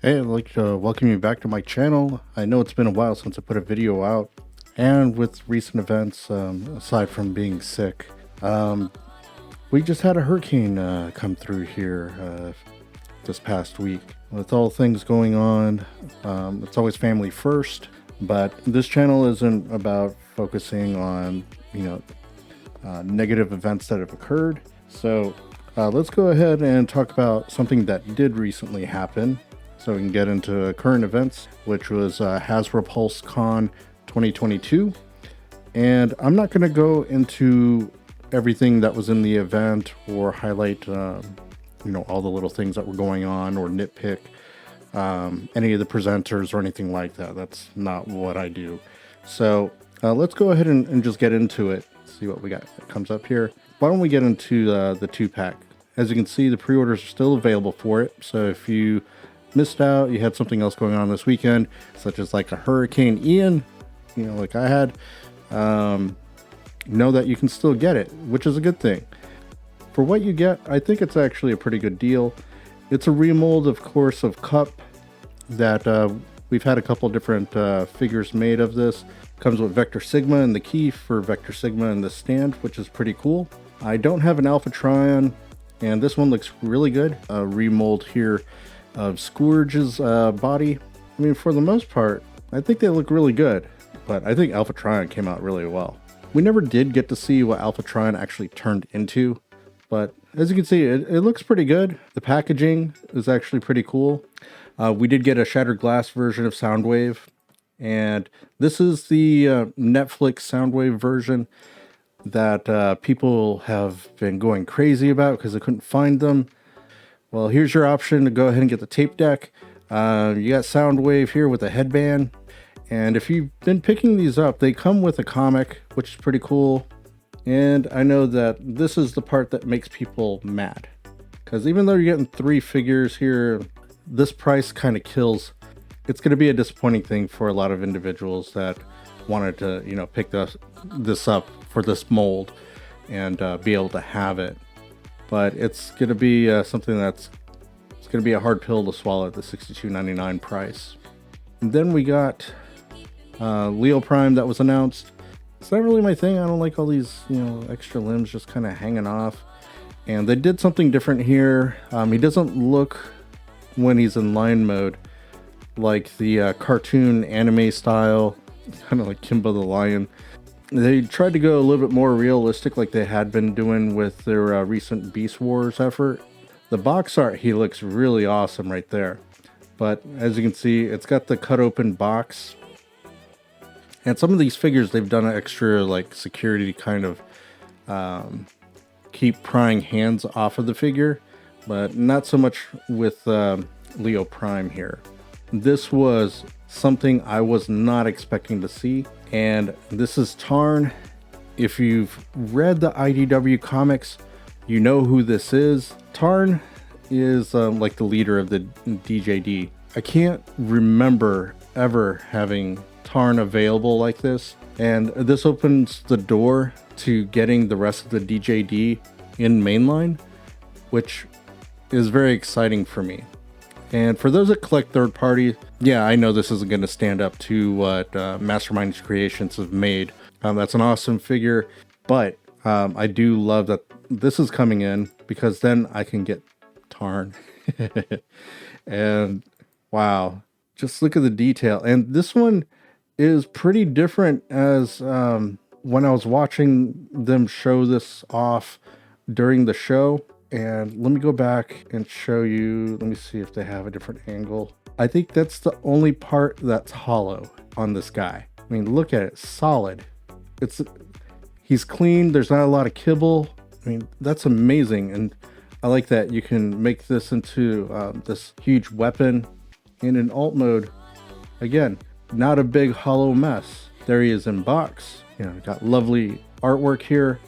Hey, I'd like to welcome you back to my channel. I know it's been a while since I put a video out, and with recent events, aside from being sick, we just had a hurricane come through here this past week. With all things going on, it's always family first, but this channel isn't about focusing on, negative events that have occurred. So let's go ahead and talk about something that did recently happen. So we can get into current events, which was Hasbro Pulse Con 2022. And I'm not going to go into everything that was in the event or highlight, all the little things that were going on or nitpick any of the presenters or anything like that. That's not what I do. So let's go ahead and just get into it. See what we got that comes up here. Why don't we get into the 2-pack? As you can see, the pre-orders are still available for it. So if you missed out, you had something else going on this weekend, such as like a Hurricane Ian, like I had, know that you can still get it, which is a good thing. For what you get, I think it's actually a pretty good deal. It's a remold, of course, of Cup that we've had a couple different figures made of this. Comes with Vector Sigma and the key for Vector Sigma and the stand, which is pretty cool. I don't have an Alpha Trion, and this one looks really good. A remold here of Scourge's body. I mean, for the most part, I think they look really good, but I think Alpha Trion came out really well. We never did get to see what Alpha Trion actually turned into, but as you can see, it looks pretty good. The packaging is actually pretty cool. We did get a Shattered Glass version of Soundwave, and this is the Netflix Soundwave version that people have been going crazy about because they couldn't find them. Well, here's your option to go ahead and get the tape deck. You got Soundwave here with a headband. And if you've been picking these up, they come with a comic, which is pretty cool. And I know that this is the part that makes people mad. Because even though you're getting 3 figures here, this price kind of kills. It's going to be a disappointing thing for a lot of individuals that wanted to, pick this up for this mold and be able to have it. But it's going to be something it's going to be a hard pill to swallow at the $62.99 price. And then we got Leo Prime that was announced. It's not really my thing. I don't like all these, extra limbs just kind of hanging off. And they did something different here. He doesn't look, when he's in line mode, like the cartoon anime style, kind of like Kimba the Lion. They tried to go a little bit more realistic like they had been doing with their recent Beast Wars effort. The box art, he looks really awesome right there. But as you can see, it's got the cut open box. And some of these figures, they've done an extra like security kind of keep prying hands off of the figure. But not so much with Leo Prime here. This was something I was not expecting to see. And this is Tarn. If you've read the IDW comics, you know who this is. Tarn is like the leader of the DJD. I can't remember ever having Tarn available like this. And this opens the door to getting the rest of the DJD in mainline, which is very exciting for me. And for those that collect third party, yeah, I know this isn't going to stand up to what Masterminds Creations have made. That's an awesome figure, but I do love that this is coming in because then I can get Tarn. And wow, just look at the detail. And this one is pretty different as when I was watching them show this off during the show. And let me go back and show you. Let me see if they have a different angle. I think that's the only part that's hollow on this guy. I mean, look at it, solid. He's clean. There's not a lot of kibble. I mean, that's amazing. And I like that you can make this into this huge weapon in an alt mode. Again, not a big hollow mess. There he is in box. Got lovely artwork here.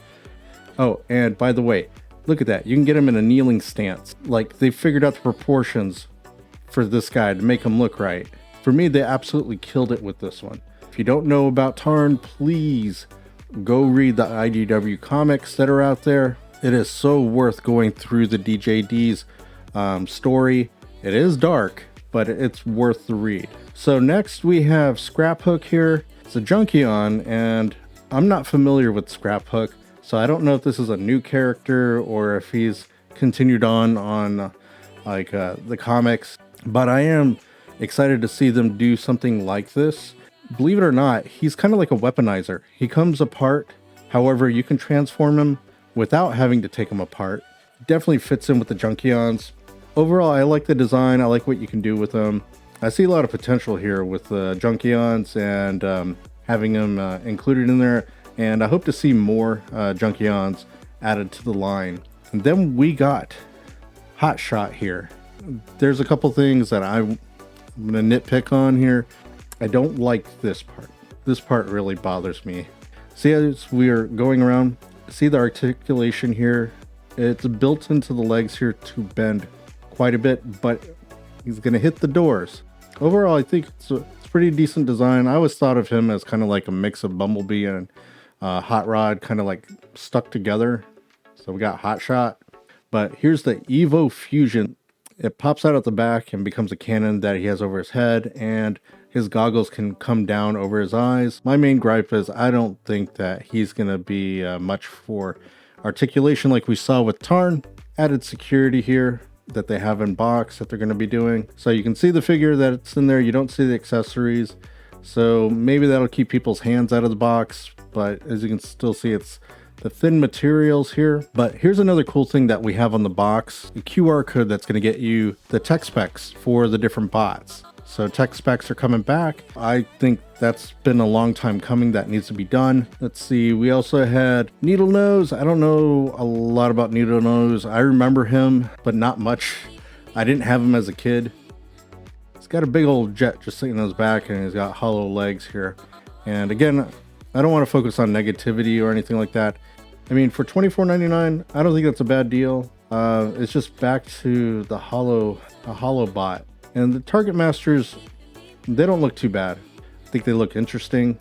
Oh, and by the way, look at that. You can get him in a kneeling stance. Like, they figured out the proportions for this guy to make him look right. For me, they absolutely killed it with this one. If you don't know about Tarn, please go read the IDW comics that are out there. It is so worth going through the DJD's story. It is dark, but it's worth the read. So next we have Scraphook here. It's a Junkion, and I'm not familiar with Scraphook, so I don't know if this is a new character or if he's continued on the comics, but I am excited to see them do something like this. Believe it or not, he's kind of like a weaponizer. He comes apart, however, you can transform him without having to take him apart. Definitely fits in with the Junkions. Overall, I like the design. I like what you can do with them. I see a lot of potential here with the Junkions and having them included in there. And I hope to see more Junkions added to the line. And then we got Hot Shot here. There's a couple things that I'm going to nitpick on here. I don't like this part. This part really bothers me. See, as we are going around, see the articulation here? It's built into the legs here to bend quite a bit, but he's going to hit the doors. Overall, I think it's a pretty decent design. I always thought of him as kind of like a mix of Bumblebee and Hot Rod, kind of like stuck together. So we got Hot Shot. But here's the Evo Fusion. It pops out at the back and becomes a cannon that he has over his head, and his goggles can come down over his eyes. My main gripe is I don't think that he's going to be much for articulation like we saw with Tarn. Added security here that they have in box that they're going to be doing. So you can see the figure that's in there. You don't see the accessories. So maybe that'll keep people's hands out of the box. But as you can still see, it's the thin materials here. But here's another cool thing that we have on the box, a QR code that's going to get you the tech specs for the different bots. So tech specs are coming back. I think that's been a long time coming. That needs to be done. Let's see. We also had Needle Nose. I don't know a lot about Needle Nose. I remember him, but not much. I didn't have him as a kid. He's got a big old jet just sitting on his back, and he's got hollow legs here. And again, I don't want to focus on negativity or anything like that. I mean, for $24.99, I don't think that's a bad deal. It's just back to the hollow bot. And the Target Masters, they don't look too bad. I think they look interesting.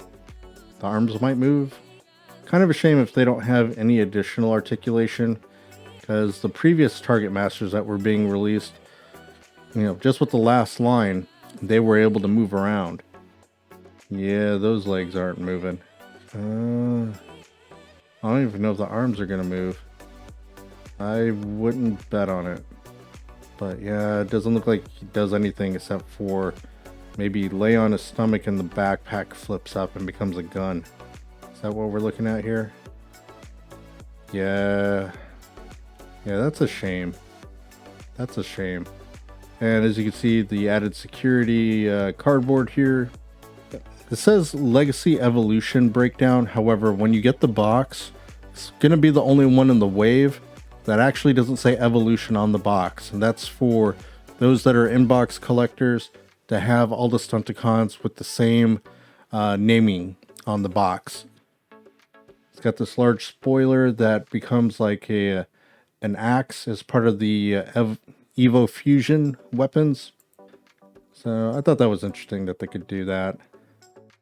The arms might move. Kind of a shame if they don't have any additional articulation, because the previous Target Masters that were being released, you know, just with the last line, they were able to move around. Yeah, those legs aren't moving. I don't even know if the arms are going to move. I wouldn't bet on it. But yeah, it doesn't look like he does anything except for maybe lay on his stomach and the backpack flips up and becomes a gun. Is that what we're looking at here? Yeah. Yeah, that's a shame. That's a shame. And as you can see, the added security cardboard here. It says Legacy Evolution Breakdown. However, when you get the box, it's going to be the only one in the wave that actually doesn't say Evolution on the box. And that's for those that are inbox collectors to have all the Stunticons with the same naming on the box. It's got this large spoiler that becomes like an axe as part of the Evo Fusion weapons. So I thought that was interesting that they could do that.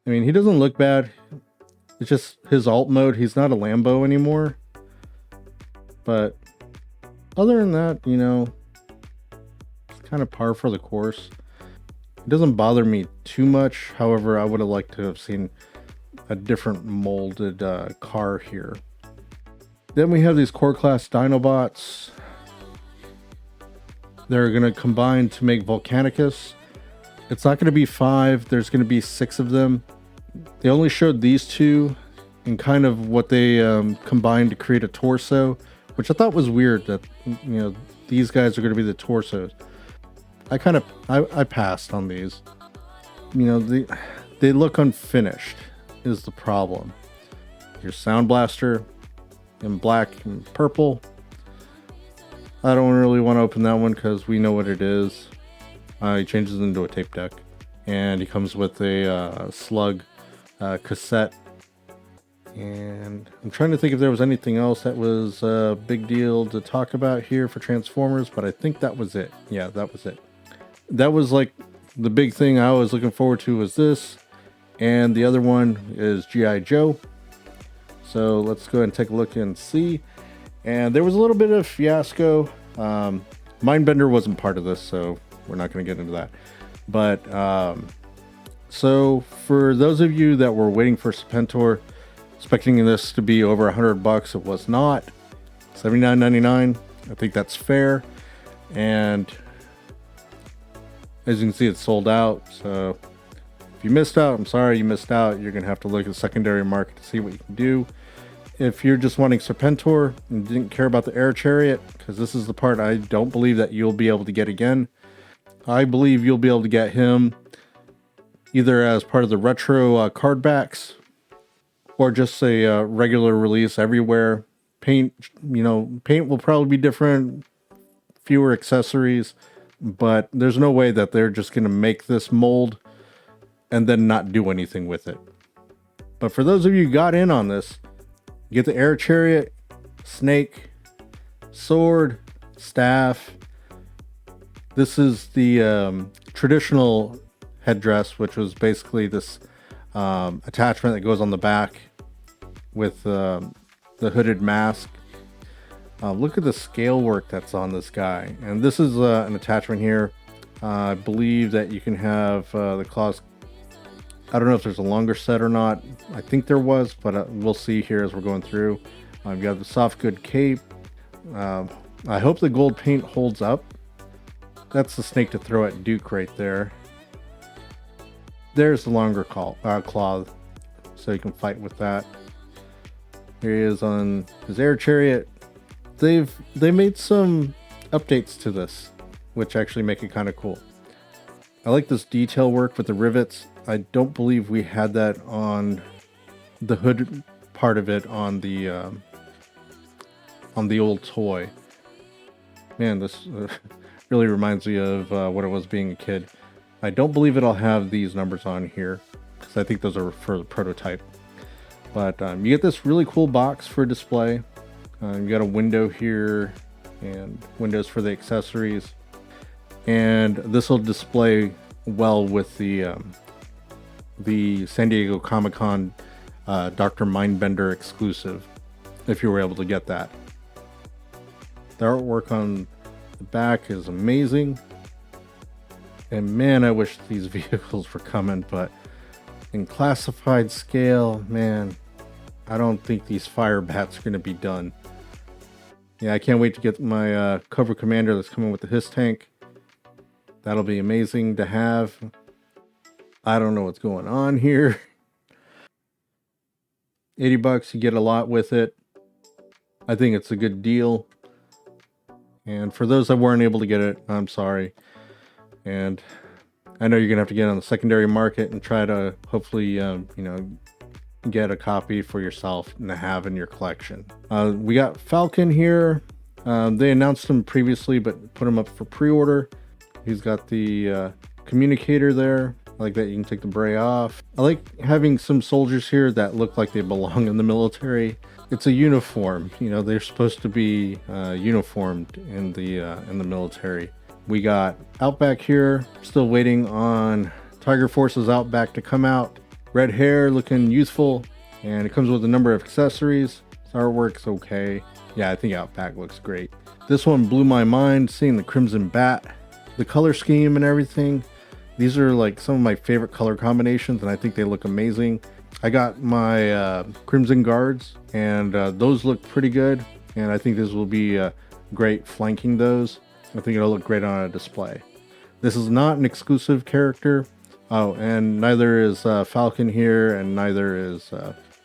I mean, he doesn't look bad. It's just his alt mode. He's not a Lambo anymore. But other than that, you know, it's kind of par for the course. It doesn't bother me too much. However, I would have liked to have seen a different molded car here. Then we have these core class Dinobots. They're going to combine to make Volcanicus. It's not going to be 5. There's going to be 6 of them. They only showed these 2 and kind of what they combined to create a torso, which I thought was weird that, you know, these guys are going to be the torsos. I passed on these. You know, they look unfinished is the problem. Your Sound Blaster in black and purple. I don't really want to open that one because we know what it is. He changes into a tape deck, and he comes with a slug cassette. And I'm trying to think if there was anything else that was a big deal to talk about here for Transformers, but I think that was it. Yeah, that was it. That was like the big thing I was looking forward to was this, and the other one is G.I. Joe. So let's go ahead and take a look and see. And there was a little bit of fiasco. Mindbender wasn't part of this, so we're not going to get into that. But so for those of you that were waiting for Serpentor, expecting this to be over $100, it was not. $79.99. I think that's fair. And as you can see, it's sold out. So if you missed out, I'm sorry you missed out. You're going to have to look at the secondary market to see what you can do. If you're just wanting Serpentor and didn't care about the Air Chariot, because this is the part I don't believe that you'll be able to get again. I believe you'll be able to get him either as part of the retro card backs or just a regular release everywhere. Paint, paint will probably be different, fewer accessories, but there's no way that they're just going to make this mold and then not do anything with it. But for those of you who got in on this, you get the Air Chariot, snake, sword, staff. This is the traditional headdress, which was basically this attachment that goes on the back with the hooded mask. Look at the scale work that's on this guy. And this is an attachment here. I believe that you can have the claws. I don't know if there's a longer set or not. I think there was, but we'll see here as we're going through. You've got the soft good cape. I hope the gold paint holds up. That's the snake to throw at Duke right there. There's the longer claw, so you can fight with that. Here he is on his Air Chariot. They made some updates to this, which actually make it kind of cool. I like this detail work with the rivets. I don't believe we had that on the hood part of it on the old toy. Man, this really reminds me of what it was being a kid. I don't believe it'll have these numbers on here because I think those are for the prototype. But you get this really cool box for display. You got a window here and windows for the accessories. And this will display well with the San Diego Comic-Con Dr. Mindbender exclusive, if you were able to get that. The artwork on the back is amazing. And man, I wish these vehicles were coming, but in classified scale, man, I don't think these fire bats are going to be done. Yeah, I can't wait to get my Cobra Commander that's coming with the HISS tank. That'll be amazing to have. I don't know what's going on here. $80, you get a lot with it. I think it's a good deal. And for those that weren't able to get it, I'm sorry. And I know you're going to have to get on the secondary market and try to hopefully, get a copy for yourself and to have in your collection. We got Falcon here. They announced him previously, but put him up for pre-order. He's got the communicator there. I like that you can take the bray off. I like having some soldiers here that look like they belong in the military. It's a uniform. They're supposed to be uniformed in the military. We got Outback here. Still waiting on Tiger Force's Outback to come out. Red hair, looking youthful, and it comes with a number of accessories. Artwork's okay. Yeah, I think Outback looks great. This one blew my mind, seeing the Crimson Bat, the color scheme and everything. These are like some of my favorite color combinations, and I think they look amazing. I got my Crimson Guards, and those look pretty good, and I think this will be great flanking those. I think it'll look great on a display. This is not an exclusive character. Oh, and neither is Falcon here, and neither is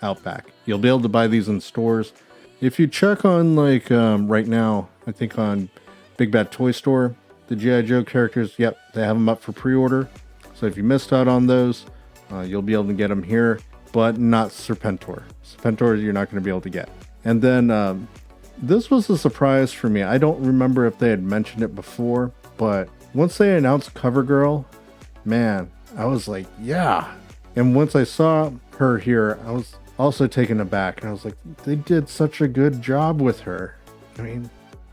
Outback. You'll be able to buy these in stores. If you check on right now, I think on Big Bad Toy Store, the G.I. Joe characters, yep, they have them up for pre-order. So if you missed out on those, you'll be able to get them here, but not Serpentor. Serpentor you're not going to be able to get. And then this was a surprise for me. I don't remember if they had mentioned it before, but once they announced CoverGirl, man, I was like, yeah. And once I saw her here, I was also taken aback. And I was like, they did such a good job with her. I mean,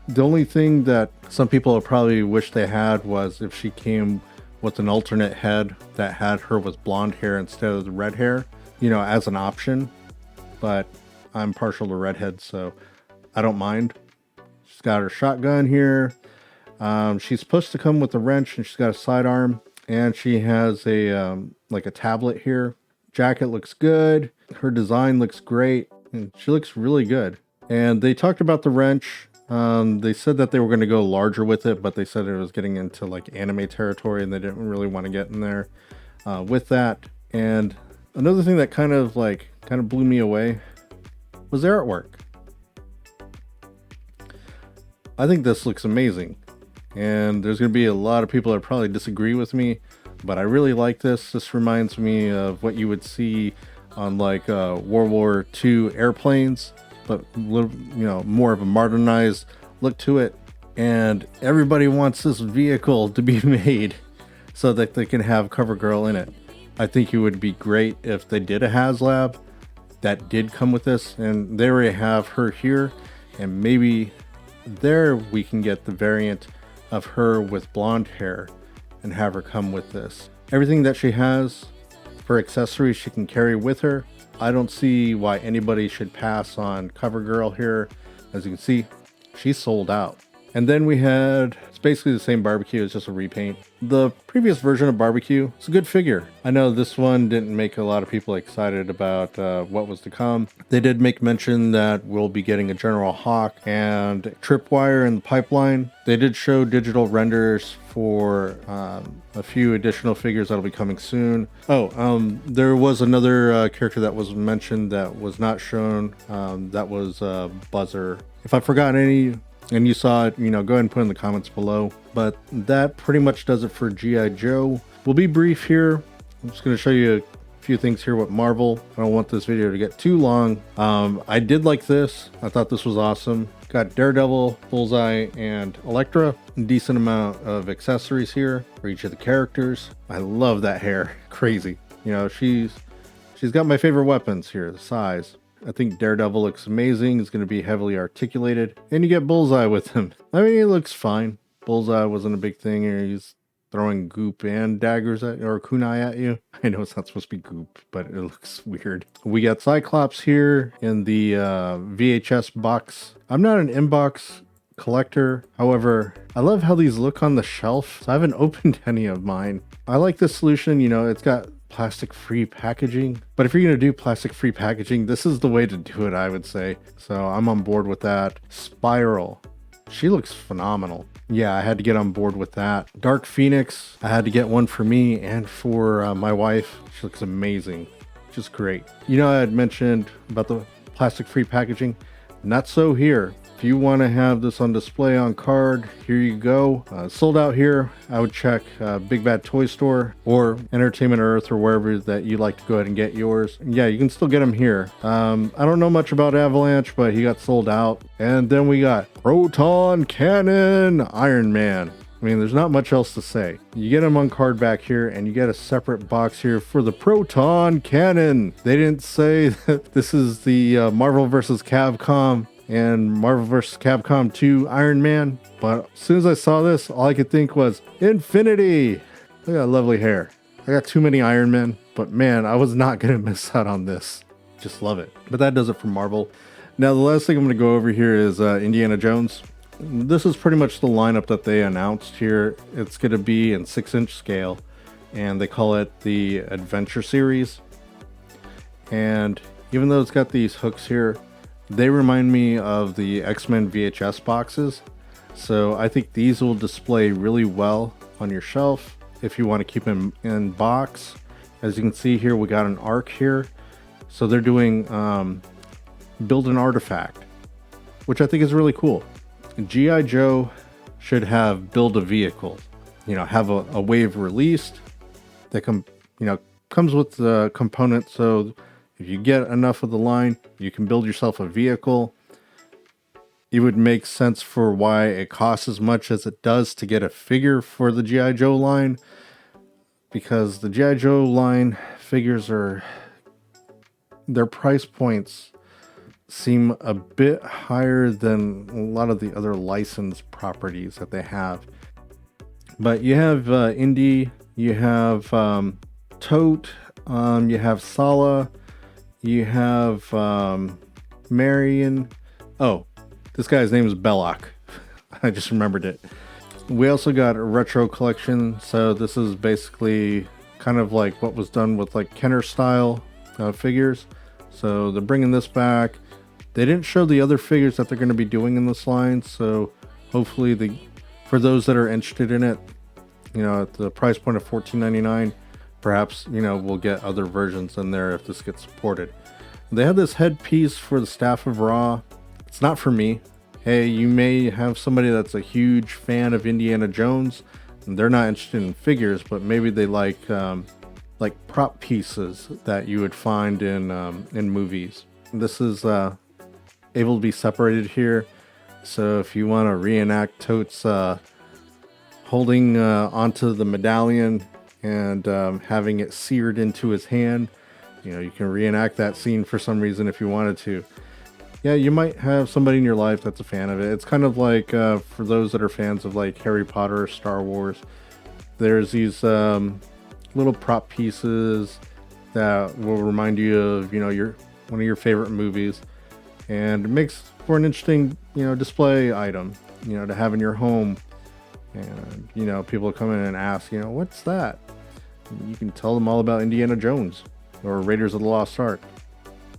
the only thing that some people would probably wish they had was if she came with an alternate head that had her with blonde hair instead of the red hair, as an option. But I'm partial to redheads, so I don't mind. She's got her shotgun here. She's supposed to come with a wrench, and she's got a sidearm, and she has a like a tablet here. Jacket looks good. Her design looks great, and she looks really good. And they talked about the wrench. They said that they were going to go larger with it, but they said it was getting into like anime territory, and they didn't really want to get in there with that. And another thing that kind of blew me away was their artwork. I think this looks amazing, and there's going to be a lot of people that probably disagree with me, but I really like this. This reminds me of what you would see on like World War II airplanes, but a little, more of a modernized look to it. And everybody wants this vehicle to be made so that they can have CoverGirl in it. I think it would be great if they did a HasLab that did come with this, and they already have her here, and maybe there we can get the variant of her with blonde hair and have her come with this. Everything that she has for accessories she can carry with her. I don't see why anybody should pass on CoverGirl here. As you can see, she's sold out. And then we had, it's basically the same barbecue, it's just a repaint. The previous version of barbecue, it's a good figure. I know this one didn't make a lot of people excited about what was to come. They did make mention that we'll be getting a General Hawk and Tripwire in the pipeline. They did show digital renders for a few additional figures that'll be coming soon. There was another character that was mentioned that was not shown. That was Buzzer. If I forgot any, and you saw it, go ahead and put in the comments below. But that pretty much does it for G.I. Joe. We'll be brief here. I'm just going to show you a few things here with Marvel. I don't want this video to get too long. I did like this. I thought this was awesome. Got Daredevil, Bullseye, and Elektra. A decent amount of accessories here for each of the characters. I love that hair. Crazy. She's got my favorite weapons here, the size. I think Daredevil looks amazing. He's going to be heavily articulated. And you get Bullseye with him. I mean, he looks fine. Bullseye wasn't a big thing here. He's throwing goop and daggers at or kunai at you. I know it's not supposed to be goop, but it looks weird. We got Cyclops here in the VHS box. I'm not an inbox collector. However, I love how these look on the shelf. So I haven't opened any of mine. I like this solution. It's got plastic-free packaging, but if you're going to do plastic-free packaging, this is the way to do it, I would say. So I'm on board with that. Spiral, she looks phenomenal. Yeah, I had to get on board with that. Dark Phoenix, I had to get one for me and for my wife. She looks amazing, just great. I had mentioned about the plastic-free packaging. Not so here. If you want to have this on display on card, here you go. Sold out here. I would check Big Bad Toy Store or Entertainment Earth or wherever that you like to go ahead and get yours. Yeah, you can still get them here. I don't know much about Avalanche, but he got sold out. And then we got Proton Cannon Iron Man. I mean, there's not much else to say. You get them on card back here, and you get a separate box here for the Proton Cannon. They didn't say that this is the Marvel vs. Capcom and Marvel vs. Capcom 2 Iron Man, but as soon as I saw this, all I could think was Infinity. Look at that lovely hair. I got too many Iron Men, but man, I was not gonna miss out on this. Just love it. But that does it for Marvel. Now the last thing I'm gonna go over here is Indiana Jones. This is pretty much the lineup that they announced here. It's gonna be in 6-inch scale, and they call it the Adventure Series. And even though it's got these hooks here, they remind me of the X-Men VHS boxes. So I think these will display really well on your shelf if you want to keep them in box. As you can see here, we got an arc here. So they're doing build an artifact, which I think is really cool. G.I. Joe should have build a vehicle, have a wave released that comes with the component. So if you get enough of the line, you can build yourself a vehicle. It would make sense for why it costs as much as it does to get a figure for the G.I. Joe line, because the G.I. Joe line figures their price points seem a bit higher than a lot of the other licensed properties that they have. But you have Indy, you have Tote, you have Sala, you have Marion. Oh, this guy's name is Belloc. I just remembered it. We also got a retro collection. So this is basically kind of like what was done with like Kenner style figures. So they're bringing this back. They didn't show the other figures that they're going to be doing in this line. So hopefully for those that are interested in it, you know, at the price point of $14.99, perhaps, you know, we'll get other versions in there if this gets supported. They have this headpiece for the Staff of Ra. It's not for me. Hey, you may have somebody that's a huge fan of Indiana Jones and they're not interested in figures, but maybe they like prop pieces that you would find in movies. This is able to be separated here. So if you want to reenact Totes holding onto the medallion and having it seared into his hand, you know, you can reenact that scene for some reason if you wanted to. Yeah, you might have somebody in your life that's a fan of it. It's kind of like for those that are fans of like Harry Potter or Star Wars, there's these little prop pieces that will remind you of, you know, one of your favorite movies, and it makes for an interesting, you know, display item, you know, to have in your home. And, you know, people come in and ask, you know, what's that? You can tell them all about Indiana Jones or Raiders of the Lost Ark.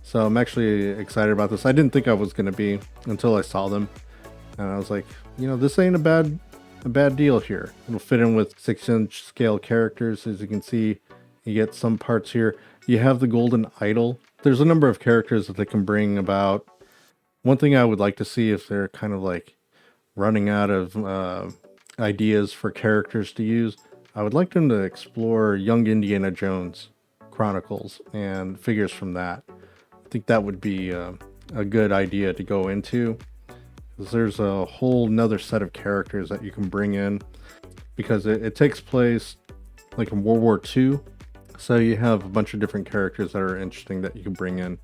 So I'm actually excited about this. I didn't think I was going to be until I saw them. And I was like, you know, this ain't a bad deal here. It'll fit in with 6-inch scale characters. As you can see, you get some parts here. You have the golden idol. There's a number of characters that they can bring about. One thing I would like to see if they're kind of like running out of ideas for characters to use, I would like them to explore Young Indiana Jones Chronicles and figures from that. I think that would be a good idea to go into, because there's a whole nother set of characters that you can bring in, because it takes place like in World War II. So you have a bunch of different characters that are interesting that you can bring in.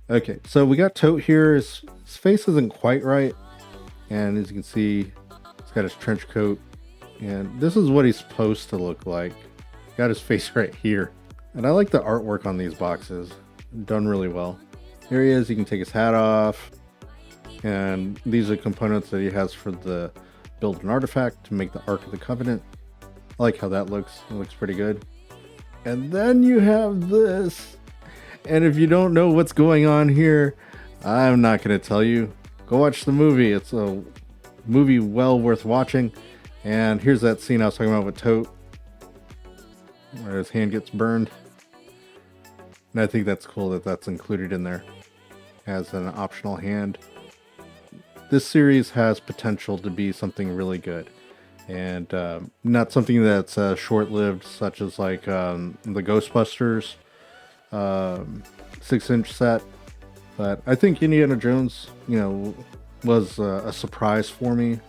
Okay, so we got Tote here. His face isn't quite right. And as you can see, he's got his trench coat. And this is what he's supposed to look like. Got his face right here. And I like the artwork on these boxes. Done really well. Here he is. You can take his hat off. And these are components that he has for the build an artifact to make the Ark of the Covenant. I like how that looks. It looks pretty good. And then you have this. And if you don't know what's going on here, I'm not going to tell you. Go watch the movie. It's a movie well worth watching. And here's that scene I was talking about with Tote, where his hand gets burned. And I think that's cool that that's included in there as an optional hand. This series has potential to be something really good. And not something that's short-lived, such as like the Ghostbusters 6-inch set. But I think Indiana Jones, you know, was a surprise for me.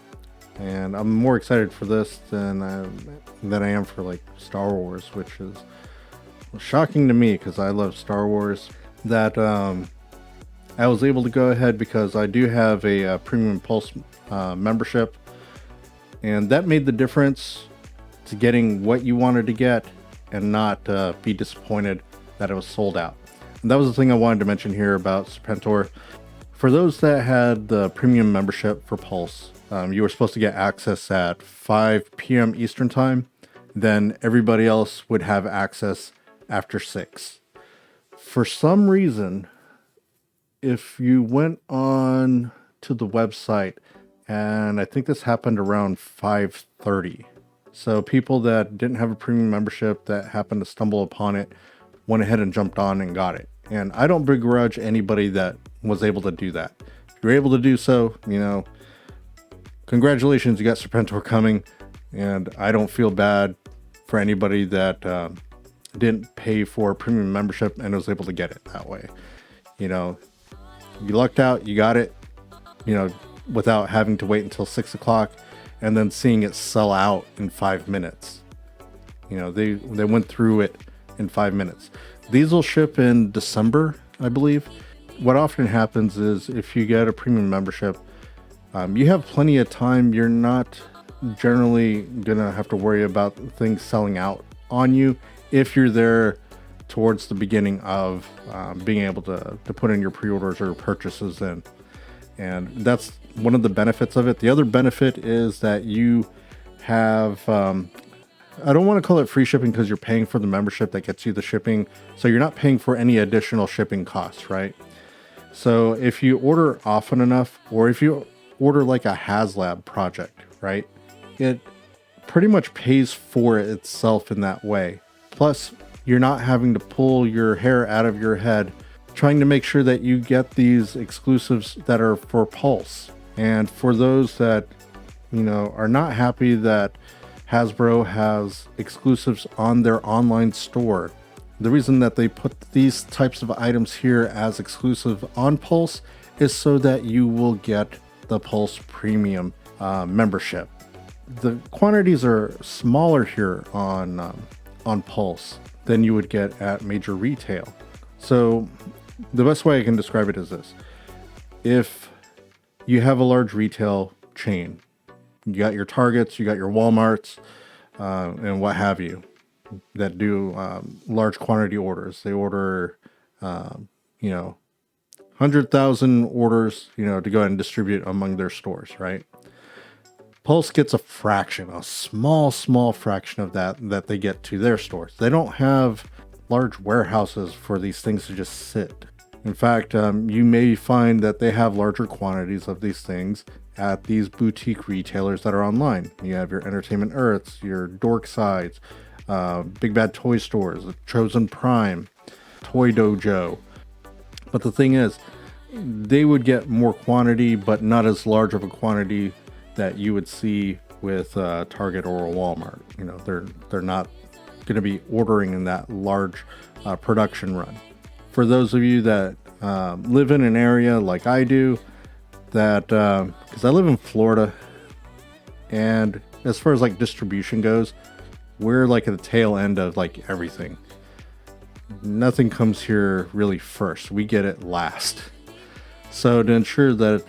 And I'm more excited for this than I am for like Star Wars, which is shocking to me because I love Star Wars. That I was able to go ahead because I do have a Premium Pulse membership. And that made the difference to getting what you wanted to get and not be disappointed that it was sold out. And that was the thing I wanted to mention here about Serpentor. For those that had the premium membership for Pulse, you were supposed to get access at 5 p.m. Eastern Time. Then everybody else would have access after 6. For some reason, if you went on to the website, and I think this happened around 5:30. So people that didn't have a premium membership that happened to stumble upon it went ahead and jumped on and got it. And I don't begrudge anybody that was able to do that. If you're able to do so, you know, congratulations, you got Serpentor coming. And I don't feel bad for anybody that didn't pay for a premium membership and was able to get it that way. You know, you lucked out, you got it, you know, without having to wait until 6 o'clock and then seeing it sell out in 5 minutes. You know, they went through it in 5 minutes. These will ship in December, I believe. What often happens is if you get a premium membership, you have plenty of time. You're not generally gonna have to worry about things selling out on you if you're there towards the beginning of being able to put in your pre-orders or purchases in. And that's one of the benefits of it. The other benefit is that you have, I don't want to call it free shipping because you're paying for the membership that gets you the shipping. So you're not paying for any additional shipping costs, right? So if you order often enough, or if you order like a HasLab project, right, it pretty much pays for itself in that way. Plus, you're not having to pull your hair out of your head trying to make sure that you get these exclusives that are for Pulse. And for those that, you know, are not happy that Hasbro has exclusives on their online store, the reason that they put these types of items here as exclusive on Pulse is so that you will get the Pulse Premium membership. The quantities are smaller here on Pulse than you would get at major retail. So the best way I can describe it is this. If you have a large retail chain, you got your Targets, you got your Walmarts, and what have you, that do large quantity orders. They order, 100,000 orders, to go ahead and distribute among their stores, right? Pulse gets a fraction, a small fraction of that they get to their stores. They don't have large warehouses for these things to just sit. In fact, you may find that they have larger quantities of these things at these boutique retailers that are online. You have your Entertainment Earths, your Dork Sides, Big Bad Toy Stores, Chosen Prime, Toy Dojo. But the thing is, they would get more quantity, but not as large of a quantity that you would see with Target or a Walmart. They're not going to be ordering in that large production run. For those of you that live in an area like I do, that because I live in Florida, and as far as like distribution goes, we're like at the tail end of like everything. Nothing comes here really first. We get it last. So to ensure that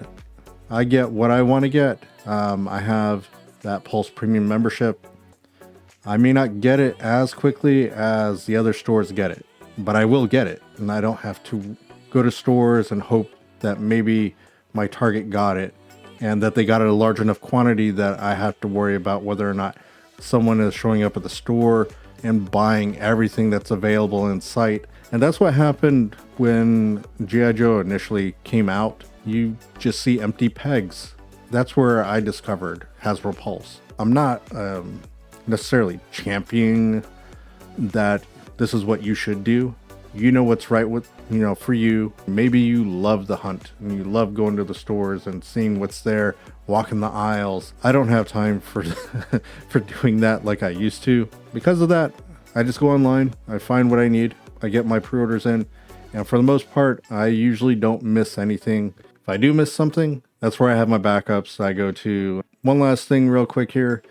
I get what I want to get, I have that Pulse Premium membership. I may not get it as quickly as the other stores get it, but I will get it, and I don't have to go to stores and hope that maybe my Target got it and that they got it a large enough quantity that I have to worry about whether or not someone is showing up at the store and buying everything that's available in sight. And that's what happened when G.I. Joe initially came out. You just see empty pegs. That's where I discovered Hasbro Pulse. I'm not necessarily championing that this is what you should do. You know what's right with, for you. Maybe you love the hunt and you love going to the stores and seeing what's there, walking the aisles. I don't have time for for doing that like I used to. Because of that, I just go online, I find what I need, I get my pre-orders in, and for the most part, I usually don't miss anything. If I do miss something, that's where I have my backups. I go to one last thing real quick here.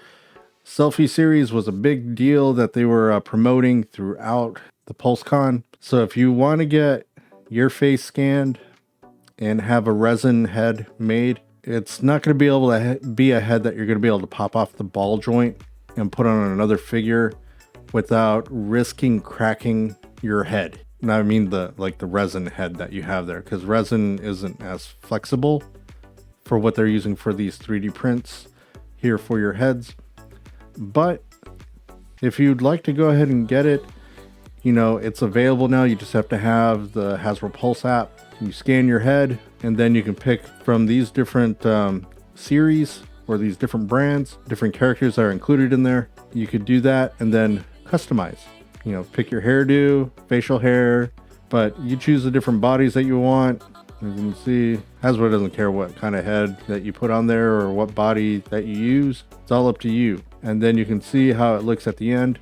Selfie series was a big deal that they were promoting throughout the Pulse Con. So if you want to get your face scanned and have a resin head made, it's not going to be able to be a head that you're going to be able to pop off the ball joint and put on another figure without risking cracking your head. And I mean the resin head that you have there, because resin isn't as flexible for what they're using for these 3D prints here for your heads. But if you'd like to go ahead and get it, it's available now. You just have to have the Hasbro Pulse app. You scan your head, and then you can pick from these different series or these different brands, different characters that are included in there. You could do that and then customize. Pick your hairdo, facial hair, but you choose the different bodies that you want. As you can see, Hasbro doesn't care what kind of head that you put on there or what body that you use. It's all up to you. And then you can see how it looks at the end.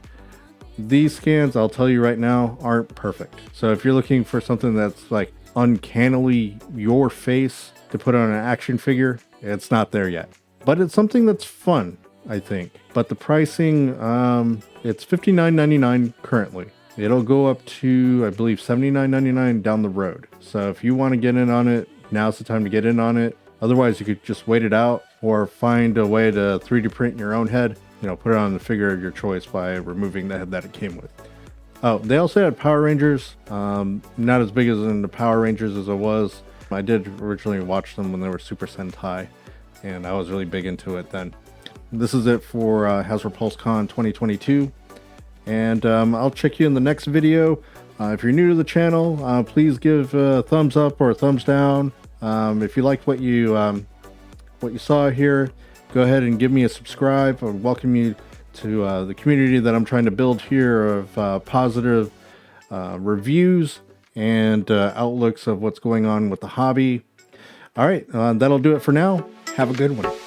These scans, I'll tell you right now, aren't perfect. So if you're looking for something that's like uncannily your face to put on an action figure, it's not there yet. But it's something that's fun, I think. But the pricing, it's $59.99 currently. It'll go up to, I believe, $79.99 down the road. So if you want to get in on it, now's the time to get in on it. Otherwise, you could just wait it out or find a way to 3D print your own head. Put it on the figure of your choice by removing the head that it came with. Oh, they also had Power Rangers. Not as big as in the Power Rangers as it was. I did originally watch them when they were Super Sentai, and I was really big into it then. this is it for Hasbro Pulse Con 2022. And I'll check you in the next video. If you're new to the channel, please give a thumbs up or a thumbs down. If you liked what you saw here, go ahead and give me a subscribe. I welcome you to the community that I'm trying to build here of positive reviews and outlooks of what's going on with the hobby. All right, that'll do it for now. Have a good one.